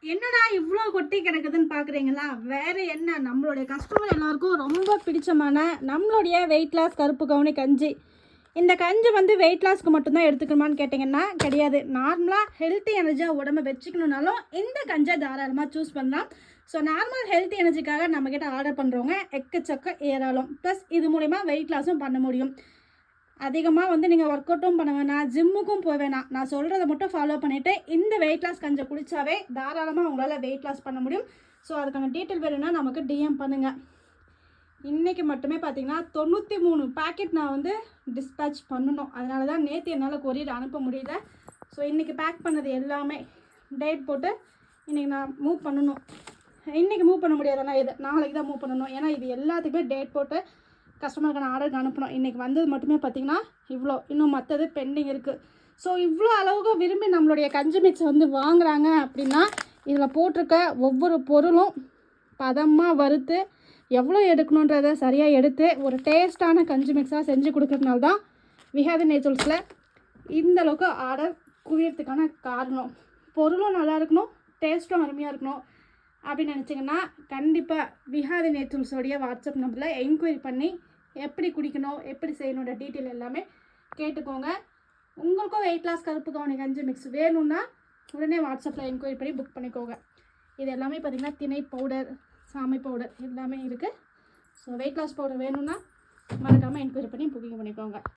என்னடா இவ்வளோ கொட்டி கிடக்குதுன்னு பார்க்குறீங்களா? வேறு என்ன, நம்மளுடைய கஸ்டமர் எல்லாருக்கும் ரொம்ப பிடிச்சமான நம்மளுடைய வெயிட் லாஸ் கருப்பு கவுனி கஞ்சி. இந்த கஞ்சி வந்து வெயிட் லாஸ்க்கு மட்டும்தான் எடுத்துக்கணுமான்னு கேட்டிங்கன்னா கிடையாது. நார்மலாக ஹெல்த்தி எனர்ஜியாக உடம்பை வச்சுக்கணுன்னாலும் இந்த கஞ்சை தாராளமாக சூஸ் பண்ணலாம். ஸோ நார்மல் ஹெல்த்தி எனர்ஜிக்காக நம்மக்கிட்ட ஆர்டர் பண்ணுறவங்க எக்கச்சக்க ஏராளம். ப்ளஸ் இது மூலிமா வெயிட் லாஸும் பண்ண முடியும். அதிகமாக வந்து நீங்கள் ஒர்க் அவுட்டும் பண்ண வேணாம், ஜிம்முக்கும் போய் வேணாம். நான் சொல்கிறத மட்டும் ஃபாலோ பண்ணிவிட்டு இந்த வெயிட் லாஸ் கஞ்சை குடித்தாவே தாராளமாக உங்களால் வெயிட் லாஸ் பண்ண முடியும். ஸோ அதுக்கான டீட்டெயில் வேணும்னா நமக்கு டிஎம் பண்ணுங்கள். இன்றைக்கி மட்டுமே பார்த்திங்கன்னா 93 பேக்கெட் நான் வந்து டிஸ்பேட்ச் பண்ணணும். அதனால தான் நேற்று என்னால் கொரியர் அனுப்ப முடியல. ஸோ இன்றைக்கி பேக் பண்ணது எல்லாமே டேட் போட்டு இன்றைக்கி நான் மூவ் பண்ணணும். இன்றைக்கி மூவ் பண்ண முடியாதுன்னா இது நாளைக்கு தான் மூவ் பண்ணணும். ஏன்னா இது எல்லாத்துக்குமே டேட் போட்டு கஸ்டமருக்கு நான் ஆர்டருக்கு அனுப்பணும். இன்றைக்கி வந்தது மட்டுமே பார்த்திங்கன்னா இவ்வளோ, இன்னும் மற்றது பெண்டிங் இருக்குது. ஸோ இவ்வளோ அளவுக்கு விரும்பி நம்மளுடைய கஞ்சி மிக்ஸ் வந்து வாங்குகிறாங்க அப்படின்னா இதில் போட்டிருக்க ஒவ்வொரு பொருளும் பதமாக வறுத்து எவ்வளோ எடுக்கணுன்றதை சரியாக எடுத்து ஒரு டேஸ்ட்டான கஞ்சி மிக்ஸாக செஞ்சு கொடுக்குறதுனால தான் விஹாதி நேச்சுரல்ஸில் இந்தளவுக்கு ஆர்டர் குவியறதுக்கான காரணம். பொருளும் நல்லா இருக்கணும், டேஸ்ட்டும் அருமையாக இருக்கணும் அப்படின்னு நினச்சிங்கன்னா கண்டிப்பாக விஹாதி நேச்சுரல்ஸோடைய வாட்ஸ்அப் நம்பரில் என்கொயரி பண்ணி எப்படி குடிக்கணும், எப்படி செய்யணுன்ற டீட்டெயில் எல்லாமே கேட்டுக்கோங்க. உங்களுக்கும் வெயிட் லாஸ் கருப்பு கவுனி கஞ்சி மிக்ஸ் வேணும்னா உடனே வாட்ஸ்அப்பில் என்கொயரி பண்ணி புக் பண்ணிக்கோங்க. இது எல்லாமே பார்த்திங்கன்னா திணை பவுடர், சாமை பவுடர் எல்லாமே இருக்குது. ஸோ வெயிட் லாஸ் பவுடர் வேணும்னா மறக்காமல் என்கொயரி பண்ணி புக்கிங் பண்ணிக்கோங்க.